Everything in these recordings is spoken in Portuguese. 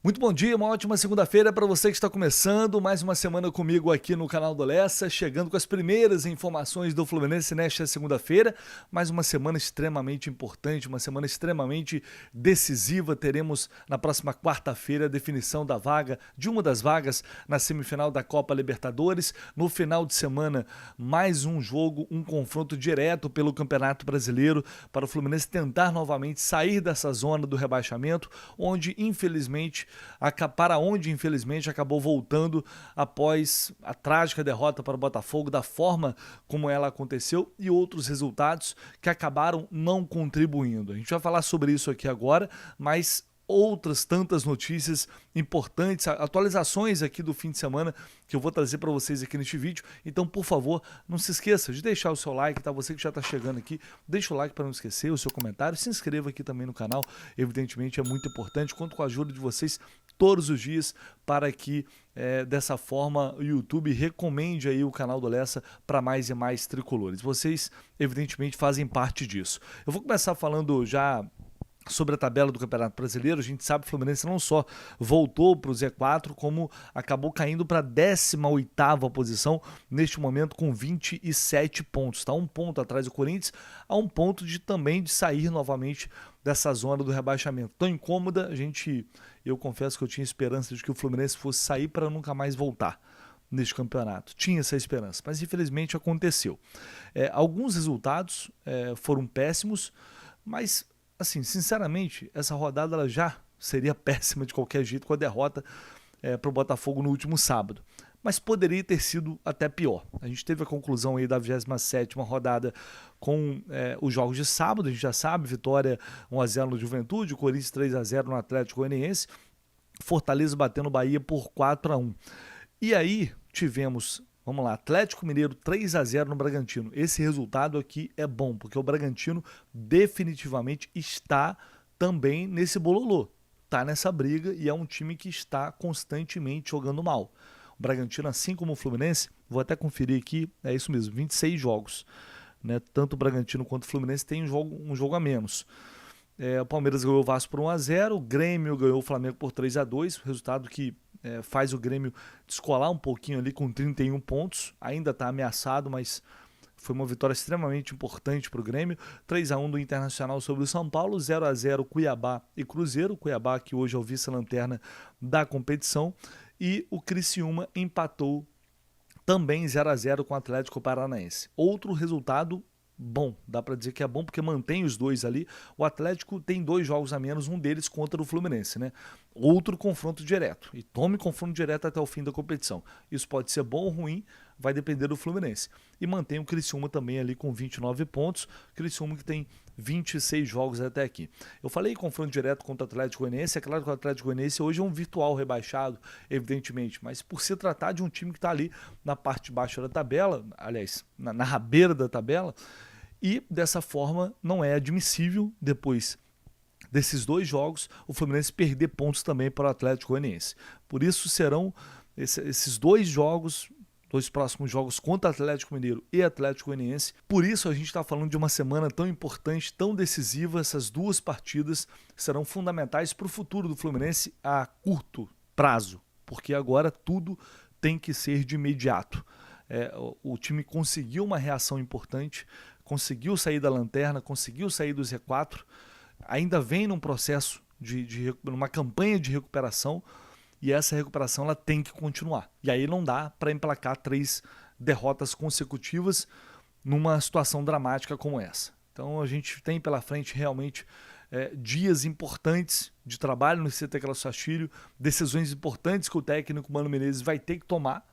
Muito bom dia, uma ótima segunda-feira para você que está começando mais uma semana comigo aqui no canal do Lessa, chegando com as primeiras informações do Fluminense nesta segunda-feira, mais uma semana extremamente importante, uma semana extremamente decisiva. Teremos na próxima quarta-feira a definição da vaga, de uma das vagas na semifinal da Copa Libertadores. No final de semana, mais um jogo, um confronto direto pelo Campeonato Brasileiro para o Fluminense tentar novamente sair dessa zona do rebaixamento, onde infelizmente acabou voltando após a trágica derrota para o Botafogo, da forma como ela aconteceu e outros resultados que acabaram não contribuindo. A gente vai falar sobre isso aqui agora, mas outras tantas notícias importantes, atualizações aqui do fim de semana que eu vou trazer para vocês aqui neste vídeo. Então, por favor, não se esqueça de deixar o seu like, tá? Você que já está chegando aqui, deixa o like para não esquecer, o seu comentário, se inscreva aqui também no canal, evidentemente é muito importante. Conto com a ajuda de vocês todos os dias para que dessa forma o YouTube recomende aí o canal do Lessa para mais e mais tricolores. Vocês evidentemente fazem parte disso. Eu vou começar falando já sobre a tabela do Campeonato Brasileiro. A gente sabe que o Fluminense não só voltou para o Z4, como acabou caindo para a 18ª posição neste momento com 27 pontos. Está um ponto atrás do Corinthians, a um ponto também de sair novamente dessa zona do rebaixamento. Tão incômoda, eu confesso que eu tinha esperança de que o Fluminense fosse sair para nunca mais voltar neste campeonato. Tinha essa esperança, mas infelizmente aconteceu. Alguns resultados foram péssimos, mas assim, sinceramente, essa rodada ela já seria péssima de qualquer jeito com a derrota para o Botafogo no último sábado. Mas poderia ter sido até pior. A gente teve a conclusão aí da 27ª rodada com os jogos de sábado. A gente já sabe, vitória 1-0 no Juventude, Corinthians 3-0 no Atlético Goianiense, Fortaleza batendo o Bahia por 4-1. E aí tivemos, vamos lá, Atlético Mineiro 3-0 no Bragantino. Esse resultado aqui é bom, porque o Bragantino definitivamente está também nesse bololô. Está nessa briga e é um time que está constantemente jogando mal. O Bragantino, assim como o Fluminense, vou até conferir aqui, é isso mesmo, 26 jogos. Né? Tanto o Bragantino quanto o Fluminense tem um jogo a menos. O Palmeiras ganhou o Vasco por 1-0, o Grêmio ganhou o Flamengo por 3-2, resultado que faz o Grêmio descolar um pouquinho ali com 31 pontos, ainda está ameaçado, mas foi uma vitória extremamente importante para o Grêmio. 3-1 do Internacional sobre o São Paulo, 0-0 Cuiabá e Cruzeiro, Cuiabá que hoje é o vice-lanterna da competição, e o Criciúma empatou também 0-0 com o Atlético Paranaense. Outro resultado bom, dá para dizer que é bom porque mantém os dois ali. O Atlético tem 2 jogos a menos, um deles contra o Fluminense, né? Outro confronto direto, e tome confronto direto até o fim da competição. Isso pode ser bom ou ruim, vai depender do Fluminense. E mantém o Criciúma também ali com 29 pontos, Criciúma que tem 26 jogos até aqui. Eu falei confronto direto contra o Atlético Goianiense, é claro que o Atlético Goianiense hoje é um virtual rebaixado, evidentemente, mas por se tratar de um time que está ali na parte de baixo da tabela, aliás, na rabeira da tabela, e dessa forma não é admissível, depois desses 2 jogos, o Fluminense perder pontos também para o Atlético Goianiense. Por isso serão esses 2 jogos, 2 próximos jogos contra Atlético Mineiro e Atlético Goianiense. Por isso a gente está falando de uma semana tão importante, tão decisiva. Essas 2 partidas serão fundamentais para o futuro do Fluminense a curto prazo, porque agora tudo tem que ser de imediato. O time conseguiu uma reação importante, conseguiu sair da lanterna, conseguiu sair do Z4, ainda vem num processo numa campanha de recuperação, e essa recuperação ela tem que continuar. E aí não dá para emplacar 3 derrotas consecutivas numa situação dramática como essa. Então a gente tem pela frente realmente dias importantes de trabalho no CT Carlos Castilho, decisões importantes que o técnico Mano Menezes vai ter que tomar,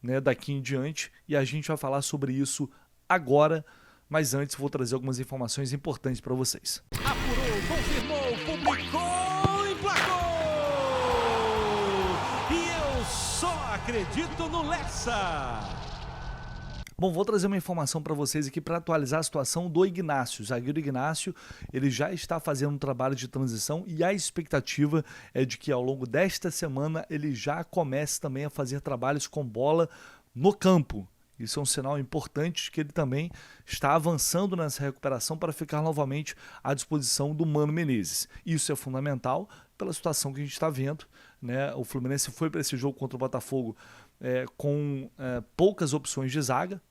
né, daqui em diante, e a gente vai falar sobre isso agora, mas antes vou trazer algumas informações importantes para vocês. Apurou, confirmou, publicou, emplacou! E eu só acredito no Lessa! Bom, vou trazer uma informação para vocês aqui para atualizar a situação do Ignacio. O zagueiro Ignacio, ele já está fazendo um trabalho de transição e a expectativa é de que ao longo desta semana ele já comece também a fazer trabalhos com bola no campo. Isso é um sinal importante de que ele também está avançando nessa recuperação para ficar novamente à disposição do Mano Menezes. Isso é fundamental pela situação que a gente está vendo, né? O Fluminense foi para esse jogo contra o Botafogo com poucas opções de zaga,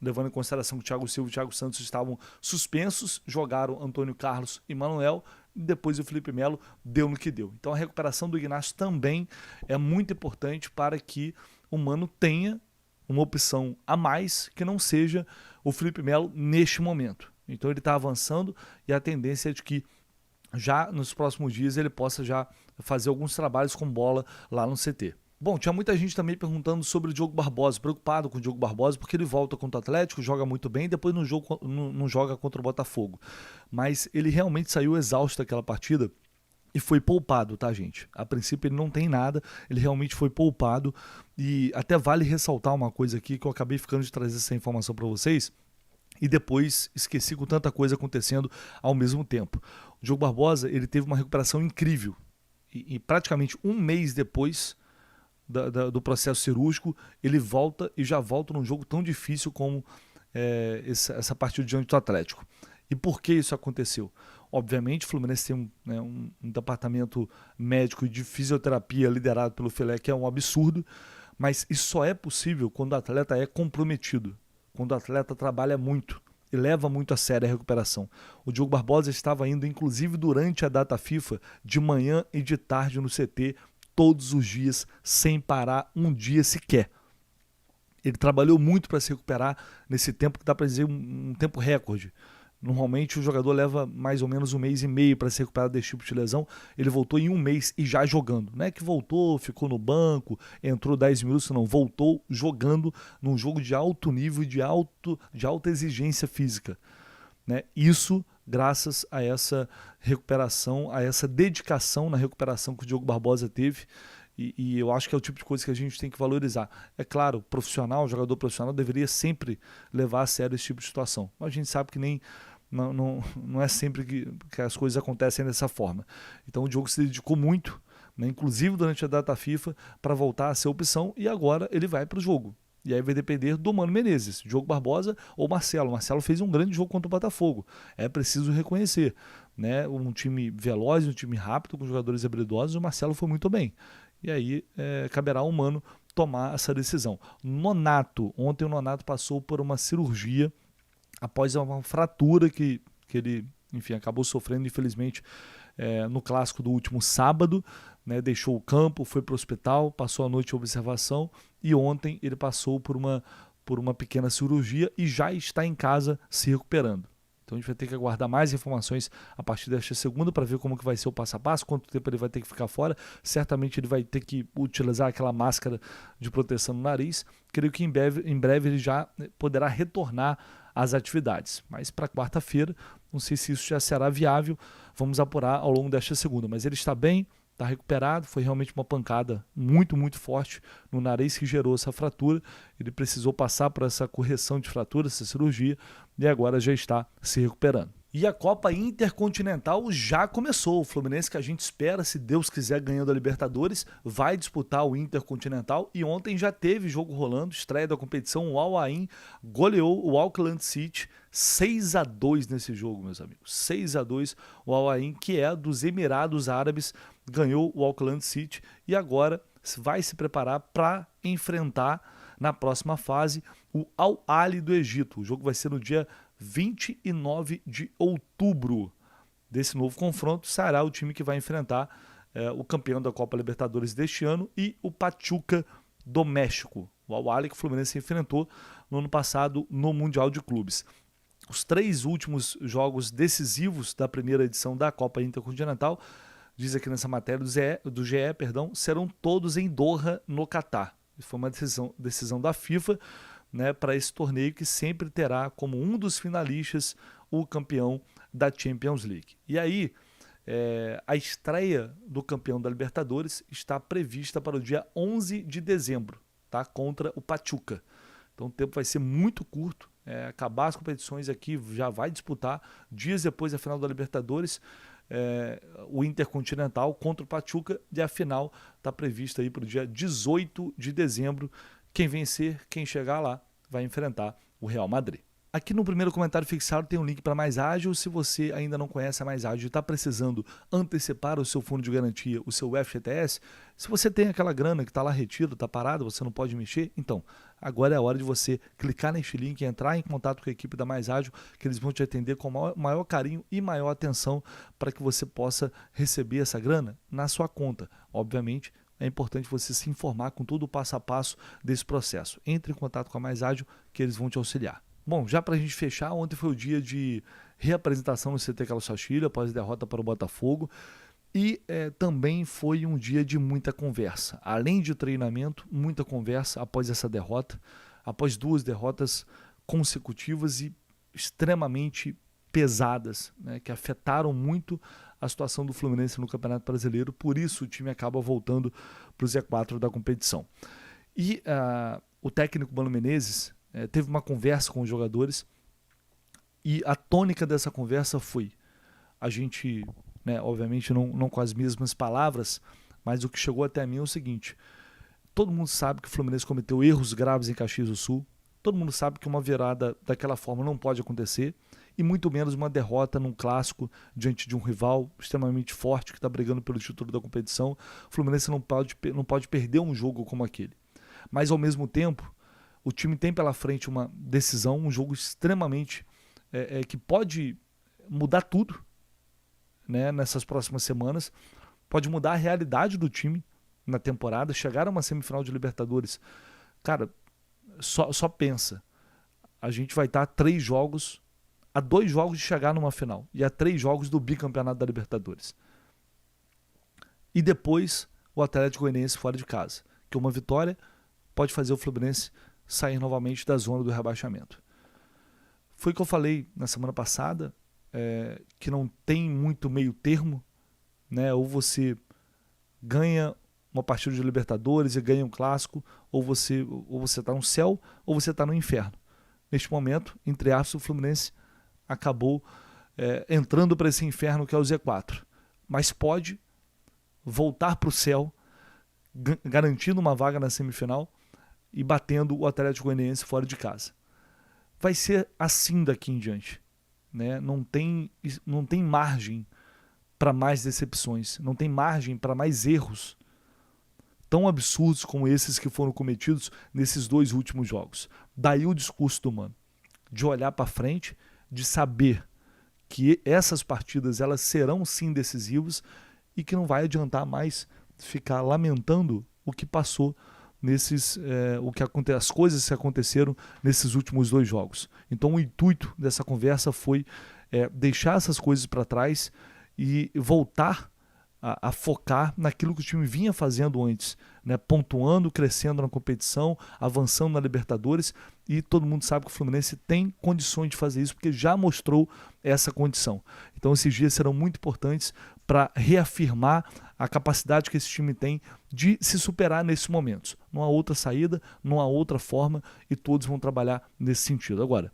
levando em consideração que o Thiago Silva e o Thiago Santos estavam suspensos, jogaram Antônio Carlos e Manuel, e depois o Felipe Melo deu no que deu. Então a recuperação do Ignacio também é muito importante para que o Mano tenha uma opção a mais que não seja o Felipe Melo neste momento. Então ele está avançando e a tendência é de que já nos próximos dias ele possa já fazer alguns trabalhos com bola lá no CT. Bom, tinha muita gente também perguntando sobre o Diogo Barbosa, preocupado com o Diogo Barbosa, porque ele volta contra o Atlético, joga muito bem, depois não joga contra o Botafogo. Mas ele realmente saiu exausto daquela partida e foi poupado, tá, gente? A princípio ele não tem nada, ele realmente foi poupado. E até vale ressaltar uma coisa aqui que eu acabei ficando de trazer essa informação para vocês e depois esqueci com tanta coisa acontecendo ao mesmo tempo. O Diogo Barbosa, ele teve uma recuperação incrível e praticamente um mês depois do processo cirúrgico, ele volta e já volta num jogo tão difícil como essa partida diante do Atlético. E por que isso aconteceu? Obviamente, o Fluminense tem um departamento médico e de fisioterapia liderado pelo Filé, que é um absurdo, mas isso só é possível quando o atleta é comprometido, quando o atleta trabalha muito e leva muito a sério a recuperação. O Diogo Barbosa estava indo, inclusive durante a data FIFA, de manhã e de tarde no CT, todos os dias, sem parar um dia sequer. Ele trabalhou muito para se recuperar nesse tempo que dá para dizer um tempo recorde. Normalmente o jogador leva mais ou menos 1,5 mês para se recuperar desse tipo de lesão. Ele voltou em 1 mês e já jogando. Não é que voltou, ficou no banco, entrou 10 minutos, não. Voltou jogando num jogo de alto nível, de alta exigência física. Né? Isso graças a essa recuperação, a essa dedicação na recuperação que o Diogo Barbosa teve. E eu acho que é o tipo de coisa que a gente tem que valorizar. É claro, o jogador profissional deveria sempre levar a sério esse tipo de situação. Mas a gente sabe que não é sempre que as coisas acontecem dessa forma. Então o Diogo se dedicou muito, né, inclusive durante a data FIFA, para voltar a ser opção e agora ele vai para o jogo. E aí vai depender do Mano Menezes, Diogo Barbosa ou Marcelo. Marcelo fez um grande jogo contra o Botafogo. É preciso reconhecer. Né? Um time veloz, um time rápido, com jogadores habilidosos, o Marcelo foi muito bem. E aí caberá ao Mano tomar essa decisão. Ontem o Nonato passou por uma cirurgia após uma fratura que ele, enfim, acabou sofrendo, infelizmente, no clássico do último sábado. Né, deixou o campo, foi para o hospital, passou a noite em observação e ontem ele passou por uma pequena cirurgia e já está em casa se recuperando. Então a gente vai ter que aguardar mais informações a partir desta segunda para ver como que vai ser o passo a passo, quanto tempo ele vai ter que ficar fora. Certamente ele vai ter que utilizar aquela máscara de proteção no nariz. Creio que em breve ele já poderá retornar às atividades. Mas para quarta-feira, não sei se isso já será viável, vamos apurar ao longo desta segunda. Mas ele está bem, está recuperado, foi realmente uma pancada muito, muito forte no nariz que gerou essa fratura. Ele precisou passar por essa correção de fratura, essa cirurgia, e agora já está se recuperando. E a Copa Intercontinental já começou. O Fluminense, que a gente espera, se Deus quiser, ganhando a Libertadores, vai disputar o Intercontinental. E ontem já teve jogo rolando, estreia da competição. O Al Ain goleou o Auckland City 6-2 nesse jogo, meus amigos. 6-2. O Al Ain, que é dos Emirados Árabes, ganhou o Auckland City e agora vai se preparar para enfrentar na próxima fase o Al Ahly do Egito. O jogo vai ser no dia 29 de outubro. Desse novo confronto será o time que vai enfrentar o campeão da Copa Libertadores deste ano e o Pachuca do México. O Al Ahly que o Fluminense enfrentou no ano passado no Mundial de Clubes. Os 3 últimos jogos decisivos da primeira edição da Copa Intercontinental, diz aqui nessa matéria do GE, serão todos em Doha, no Catar. Isso foi uma decisão da FIFA, né, para esse torneio que sempre terá como um dos finalistas o campeão da Champions League. E aí, a estreia do campeão da Libertadores está prevista para o dia 11 de dezembro, tá, contra o Pachuca. Então o tempo vai ser muito curto. Acabar as competições aqui, já vai disputar dias depois da final da Libertadores, o Intercontinental contra o Pachuca, e a final está prevista aí para o dia 18 de dezembro. Quem vencer, quem chegar lá, vai enfrentar o Real Madrid. Aqui no primeiro comentário fixado tem um link para Mais Ágil. Se você ainda não conhece a Mais Ágil e está precisando antecipar o seu fundo de garantia, o seu FGTS, se você tem aquela grana que está lá retida, está parada, você não pode mexer, então agora é a hora de você clicar neste link e entrar em contato com a equipe da Mais Ágil, que eles vão te atender com maior carinho e maior atenção para que você possa receber essa grana na sua conta. Obviamente, é importante você se informar com todo o passo a passo desse processo. Entre em contato com a Mais Ágil que eles vão te auxiliar. Bom, já para a gente fechar, ontem foi o dia de reapresentação no CT Carlos Castilho após a derrota para o Botafogo e também foi um dia de muita conversa. Além de treinamento, muita conversa após essa derrota, após 2 derrotas consecutivas e extremamente pesadas, né, que afetaram muito a situação do Fluminense no Campeonato Brasileiro. Por isso o time acaba voltando para o Z4 da competição. E o técnico Mano Menezes teve uma conversa com os jogadores e a tônica dessa conversa foi, a gente, né, obviamente não com as mesmas palavras, mas o que chegou até mim é o seguinte: todo mundo sabe que o Fluminense cometeu erros graves em Caxias do Sul, todo mundo sabe que uma virada daquela forma não pode acontecer, e muito menos uma derrota num clássico diante de um rival extremamente forte que está brigando pelo título da competição. O Fluminense não pode perder um jogo como aquele. Mas ao mesmo tempo, o time tem pela frente uma decisão, um jogo extremamente que pode mudar tudo, né, nessas próximas semanas, pode mudar a realidade do time na temporada, chegar a uma semifinal de Libertadores. Cara, só pensa, a gente vai estar a 2 jogos de chegar numa final e a 3 jogos do bicampeonato da Libertadores. E depois o Atlético Goianiense fora de casa, que uma vitória pode fazer o Fluminense sair novamente da zona do rebaixamento. Foi o que eu falei na semana passada, que não tem muito meio termo, né? Ou você ganha uma partida de Libertadores e ganha um clássico, ou você está no céu ou você está no inferno. Neste momento, entre aspas, o Fluminense acabou entrando para esse inferno que é o Z4, mas pode voltar para o céu, garantindo uma vaga na semifinal e batendo o Atlético Goianiense fora de casa. Vai ser assim daqui em diante, né? Não tem margem para mais decepções, não tem margem para mais erros tão absurdos como esses que foram cometidos nesses 2 últimos jogos. Daí o discurso do Mano, de olhar para frente, de saber que essas partidas elas serão sim decisivas e que não vai adiantar mais ficar lamentando o que passou as coisas que aconteceram nesses últimos 2 jogos. Então o intuito dessa conversa foi deixar essas coisas para trás e voltar a focar naquilo que o time vinha fazendo antes, né? Pontuando, crescendo na competição, avançando na Libertadores, e todo mundo sabe que o Fluminense tem condições de fazer isso porque já mostrou essa condição. Então esses dias serão muito importantes para reafirmar a capacidade que esse time tem de se superar nesses momentos. Não há outra saída, não há outra forma, e todos vão trabalhar nesse sentido. Agora,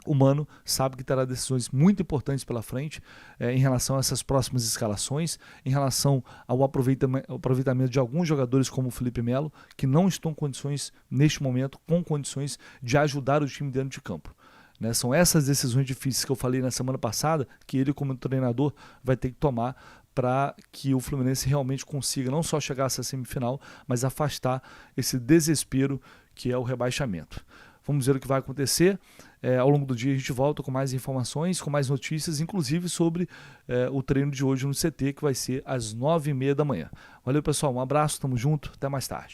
o Mano sabe que terá decisões muito importantes pela frente em relação a essas próximas escalações, em relação ao aproveitamento de alguns jogadores como o Felipe Melo, que não estão neste momento com condições de ajudar o time dentro de campo. Né? São essas decisões difíceis que eu falei na semana passada, que ele como treinador vai ter que tomar para que o Fluminense realmente consiga não só chegar a essa semifinal, mas afastar esse desespero que é o rebaixamento. Vamos ver o que vai acontecer. Ao longo do dia a gente volta com mais informações, com mais notícias, inclusive sobre o treino de hoje no CT, que vai ser às 9h30 da manhã. Valeu, pessoal. Um abraço, tamo junto. Até mais tarde.